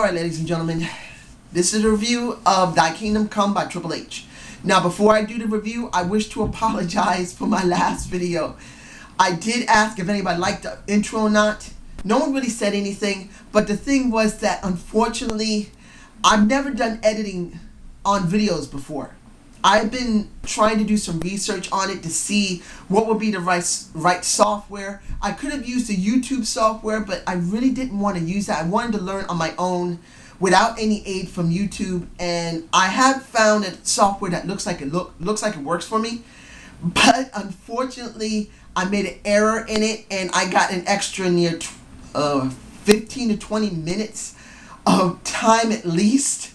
Alright, ladies and gentlemen, this is a review of Thy Kingdom Come by Triple H. Now, before I do the review, I wish to apologize for my last video. I did ask if anybody liked the intro or not. No one really said anything, but the thing was that, unfortunately, I've never done editing on videos before. I've been trying to do some research on it to see what would be the right software. I could have used the YouTube software, but I really didn't want to use that. I wanted to learn on my own without any aid from YouTube, and I have found a software that looks like it works for me. But unfortunately, I made an error in it, and I got an extra near 15 to 20 minutes of time at least,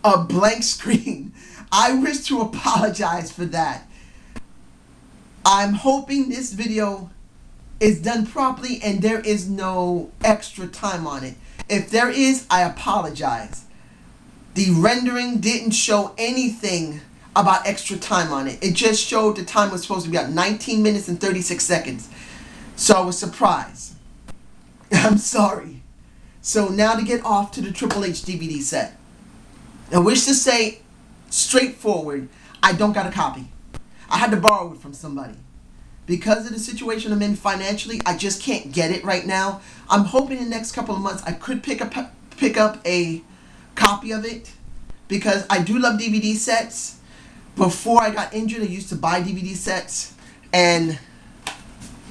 a blank screen. I wish to apologize for that. I'm hoping this video is done properly and there is no extra time on it. If there is, I apologize. The rendering didn't show anything about extra time on it. It just showed the time was supposed to be at 19 minutes and 36 seconds. So I was surprised. I'm sorry. So now to get off to the Triple H DVD set. I wish to say, straightforward, I don't got a copy. I had to borrow it from somebody. Because of the situation I'm in financially, I just can't get it right now. I'm hoping in the next couple of months I could pick up a copy of it, because I do love DVD sets. Before I got injured, I used to buy DVD sets, and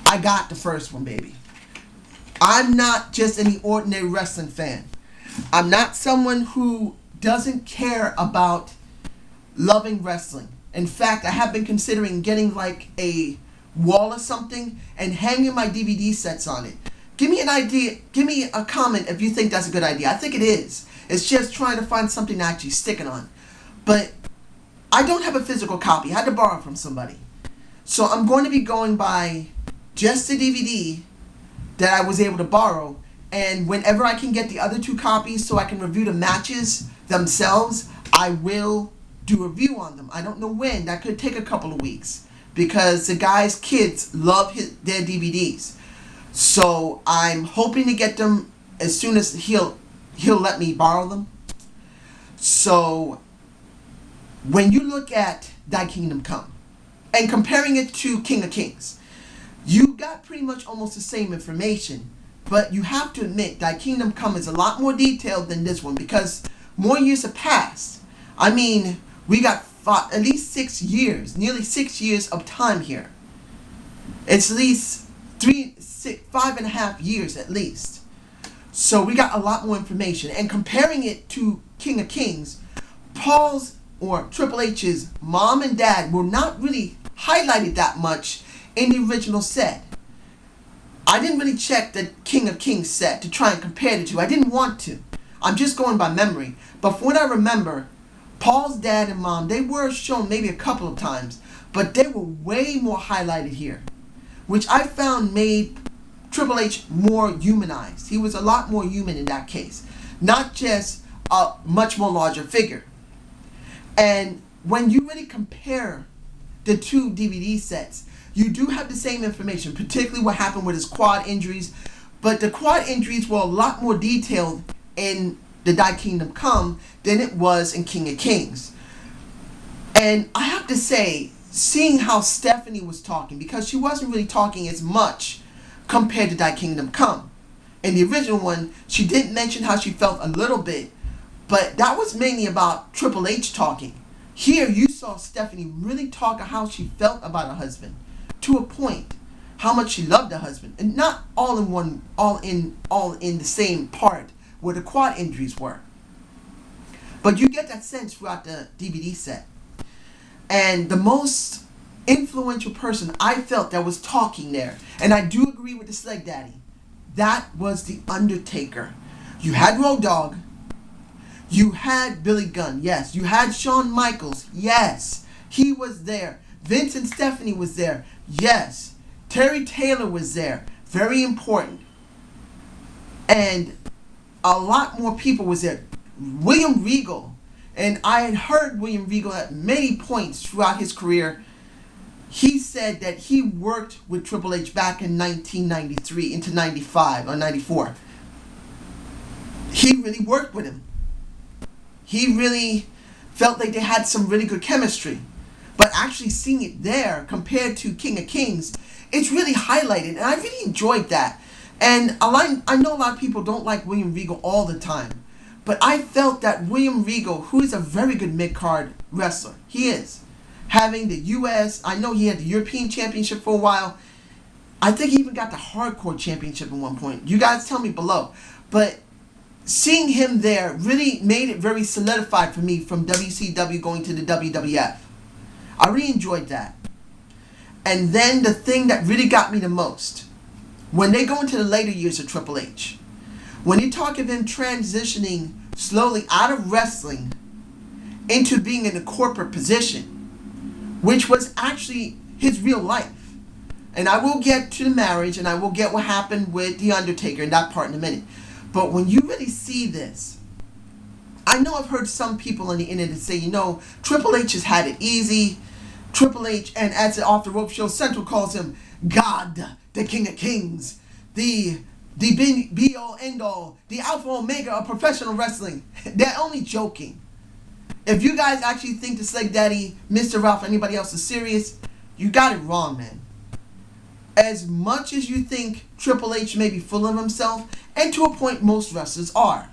I got the first one, baby. I'm not just any ordinary wrestling fan. I'm not someone who doesn't care about loving wrestling. In fact, I have been considering getting like a wall or something and hanging my DVD sets on it. Give me an idea, give me a comment if you think that's a good idea. I think it is. It's just trying to find something to actually stick it on. But I don't have a physical copy. I had to borrow from somebody. So I'm going to be going by just the DVD that I was able to borrow, and whenever I can get the other two copies so I can review the matches themselves, I will do a review on them. I don't know when. That could take a couple of weeks because the guy's kids love their DVDs. So I'm hoping to get them as soon as he'll let me borrow them. So when you look at Thy Kingdom Come and comparing it to King of Kings, you got pretty much almost the same information, but you have to admit Thy Kingdom Come is a lot more detailed than this one because more years have passed. I mean, we got at least 6 years, nearly 6 years of time here. It's at least 5.5 years at least. So we got a lot more information. And comparing it to King of Kings, Paul's or Triple H's mom and dad were not really highlighted that much in the original set. I didn't really check the King of Kings set to try and compare the two. I didn't want to. I'm just going by memory. But from what I remember, Paul's dad and mom, they were shown maybe a couple of times, but they were way more highlighted here, which I found made Triple H more humanized. He was a lot more human in that case, not just a much more larger figure. And when you really compare the two DVD sets, you do have the same information, particularly what happened with his quad injuries, but the quad injuries were a lot more detailed in the Thy Kingdom Come than it was in King of Kings. And I have to say, seeing how Stephanie was talking, because she wasn't really talking as much compared to Thy Kingdom Come. In the original one, she did mention how she felt a little bit, but that was mainly about Triple H talking. Here you saw Stephanie really talk how she felt about her husband, to a point, how much she loved her husband, and not all in the same part where the quad injuries were. But you get that sense throughout the DVD set. And the most influential person I felt that was talking there, and I do agree with the Sleg Daddy, that was The Undertaker. You had Road Dogg, you had Billy Gunn, yes. You had Shawn Michaels, yes. He was there. Vince and Stephanie was there, yes. Terry Taylor was there, very important. And a lot more people was there. William Regal, and I had heard William Regal at many points throughout his career. He said that he worked with Triple H back in 1993 into 95 or 94. he really worked with him. He really felt like they had some really good chemistry. But actually seeing it there compared to King of Kings, it's really highlighted, and I really enjoyed that. And I know a lot of people don't like William Regal all the time, but I felt that William Regal, who is a very good mid-card wrestler, he is, having the U.S., I know he had the European Championship for a while. I think he even got the Hardcore Championship at one point. You guys tell me below. But seeing him there really made it very solidified for me from WCW going to the WWF. I really enjoyed that. And then the thing that really got me the most, when they go into the later years of Triple H, when you talk of him transitioning slowly out of wrestling into being in a corporate position, which was actually his real life. And I will get to the marriage, and I will get what happened with The Undertaker and that part in a minute. But when you really see this, I know I've heard some people on the internet say, you know, Triple H has had it easy. Triple H, and as the Off the Rope Show Central calls him, God, the King of Kings, the be-all, end-all, the Alpha Omega of professional wrestling. They're only joking. If you guys actually think the Sleg Daddy, Mr. Ralph, anybody else is serious, you got it wrong, man. As much as you think Triple H may be full of himself, and to a point most wrestlers are,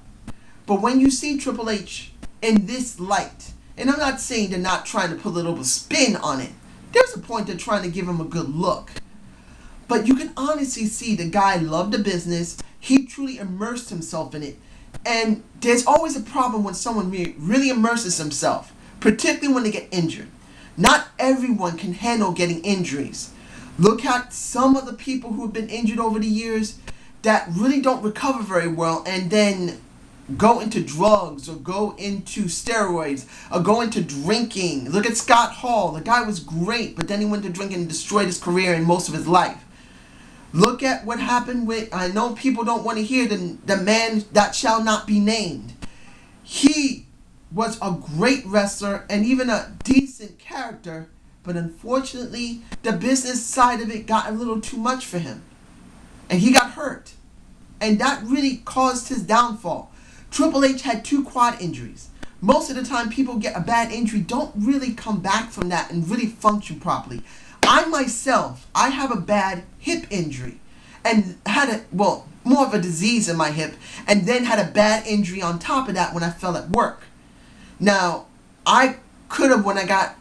but when you see Triple H in this light, and I'm not saying they're not trying to put a little spin on it, there's a point they're trying to give him a good look. But you can honestly see the guy loved the business, he truly immersed himself in it, and there's always a problem when someone really immerses himself, particularly when they get injured. Not everyone can handle getting injuries. Look at some of the people who have been injured over the years that really don't recover very well and then go into drugs or go into steroids or go into drinking. Look at Scott Hall. The guy was great, but then he went to drinking and destroyed his career and most of his life. Look at what happened with, I know people don't want to hear the man that shall not be named. He was a great wrestler and even a decent character, but unfortunately the business side of it got a little too much for him. And he got hurt. And that really caused his downfall. Triple H had 2 quad injuries. Most of the time people get a bad injury, don't really come back from that and really function properly. I myself, I have a bad hip injury and had more of a disease in my hip, and then had a bad injury on top of that when I fell at work. Now, I could have, when I got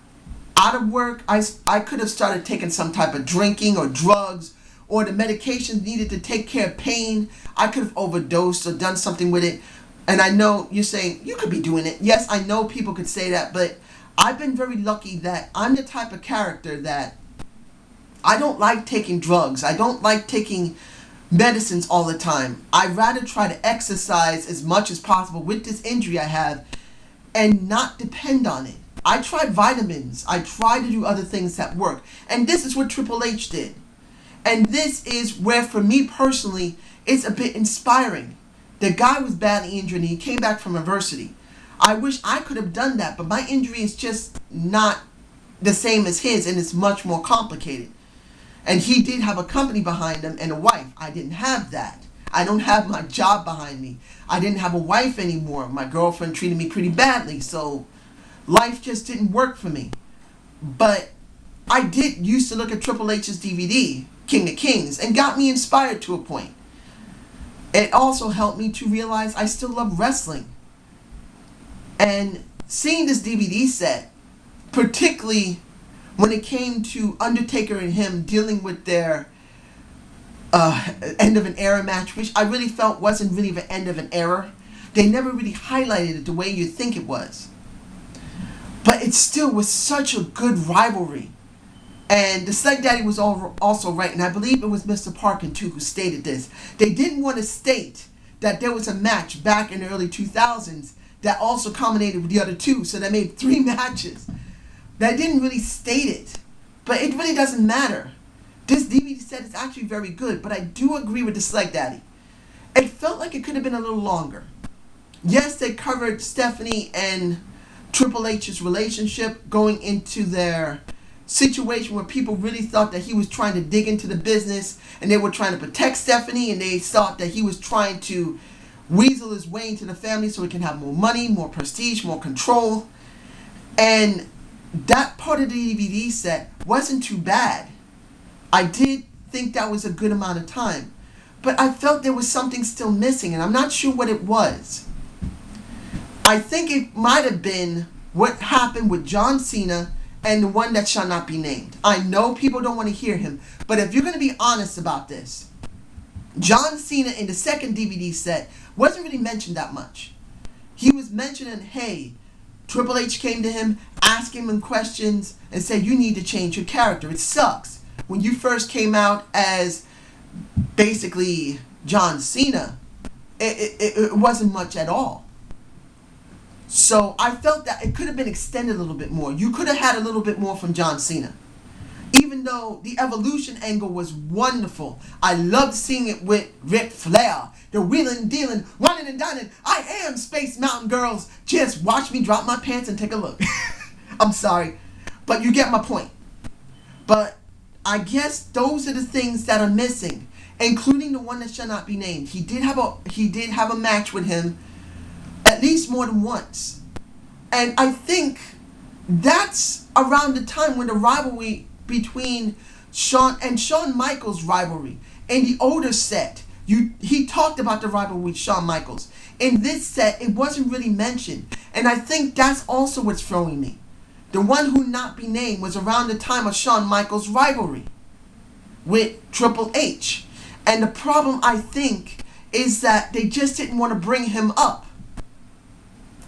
out of work, I could have started taking some type of drinking or drugs, or the medication needed to take care of pain. I could have overdosed or done something with it. And I know you're saying, you could be doing it. Yes, I know people could say that, but I've been very lucky that I'm the type of character that I don't like taking drugs. I don't like taking medicines all the time. I'd rather try to exercise as much as possible with this injury I have and not depend on it. I tried vitamins. I tried to do other things that work. And this is what Triple H did. And this is where, for me personally, it's a bit inspiring. The guy was badly injured and he came back from adversity. I wish I could have done that, but my injury is just not the same as his, and it's much more complicated. And he did have a company behind him and a wife. I didn't have that. I don't have my job behind me. I didn't have a wife anymore. My girlfriend treated me pretty badly, so life just didn't work for me. But I did used to look at Triple H's DVD, King of Kings, and got me inspired to a point. It also helped me to realize I still love wrestling. And seeing this DVD set, particularly when it came to Undertaker and him dealing with their end of an era match, which I really felt wasn't really the end of an era. They never really highlighted it the way you think it was. But it still was such a good rivalry. And the Sleg Daddy was also right, and I believe it was Mr. Parkin too who stated this. They didn't want to state that there was a match back in the early 2000s that also culminated with the other 2, so they made 3 matches. They didn't really state it, but it really doesn't matter. This DVD set is actually very good, but I do agree with the Sleg Daddy. It felt like it could have been a little longer. Yes, they covered Stephanie and Triple H's relationship, going into their situation where people really thought that he was trying to dig into the business and they were trying to protect Stephanie, and they thought that he was trying to Weasel is way into the family so he can have more money, more prestige, more control. And that part of the DVD set wasn't too bad. I did think that was a good amount of time. But I felt there was something still missing, and I'm not sure what it was. I think it might have been what happened with John Cena and the one that shall not be named. I know people don't want to hear him, but if you're going to be honest about this, John Cena in the second DVD set wasn't really mentioned that much. He was mentioning, hey, Triple H came to him, asking him questions, and said, you need to change your character. It sucks. When you first came out as basically John Cena, it wasn't much at all. So I felt that it could have been extended a little bit more. You could have had a little bit more from John Cena. Even though the evolution angle was wonderful. I loved seeing it with Ric Flair. The wheeling and dealing, whining and dining. I am Space Mountain Girls. Just watch me drop my pants and take a look. I'm sorry. But you get my point. But I guess those are the things that are missing. Including the one that shall not be named. He did have a match with him at least more than once. And I think that's around the time when the rivalry between Shawn Michaels rivalry in the older set, he talked about the rivalry with Shawn Michaels. In this set, it wasn't really mentioned, and I think that's also what's throwing me. The one who not be named was around the time of Shawn Michaels rivalry with Triple H, and the problem I think is that they just didn't want to bring him up.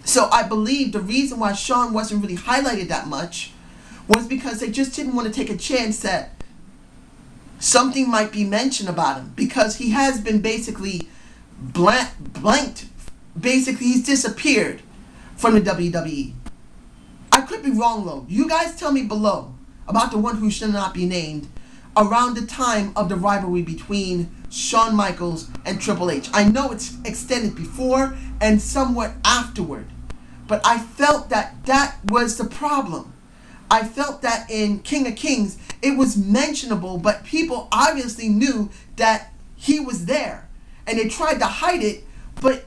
So I believe the reason why Shawn wasn't really highlighted that much was because they just didn't want to take a chance that something might be mentioned about him, because he has been basically blanked. Basically, he's disappeared from the WWE. I could be wrong though. You guys tell me below about the one who should not be named around the time of the rivalry between Shawn Michaels and Triple H. I know it's extended before and somewhat afterward, but I felt that that was the problem. I felt that in King of Kings, it was mentionable, but people obviously knew that he was there. And they tried to hide it, but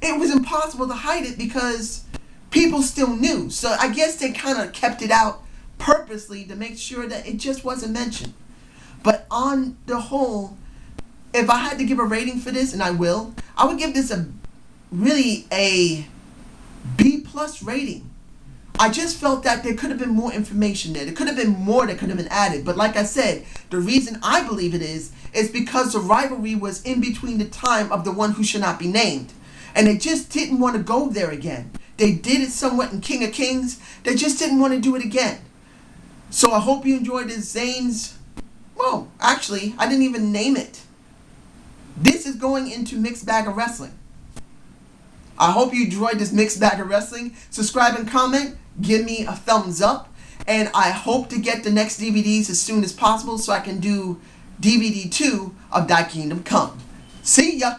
it was impossible to hide it because people still knew. So I guess they kind of kept it out purposely to make sure that it just wasn't mentioned. But on the whole, if I had to give a rating for this, and I will, I would give this a B+ rating. I just felt that there could have been more information there. There could have been more that could have been added. But like I said, the reason I believe it is because the rivalry was in between the time of the one who should not be named. And they just didn't want to go there again. They did it somewhat in King of Kings. They just didn't want to do it again. So I hope you enjoyed this Zane's... Well, actually, I didn't even name it. This is going into Mixed Bag of Wrestling. I hope you enjoyed this Mixed Bag of Wrestling. Subscribe and comment. Give me a thumbs up. And I hope to get the next DVDs as soon as possible so I can do DVD 2 of Thy Kingdom Come. See ya!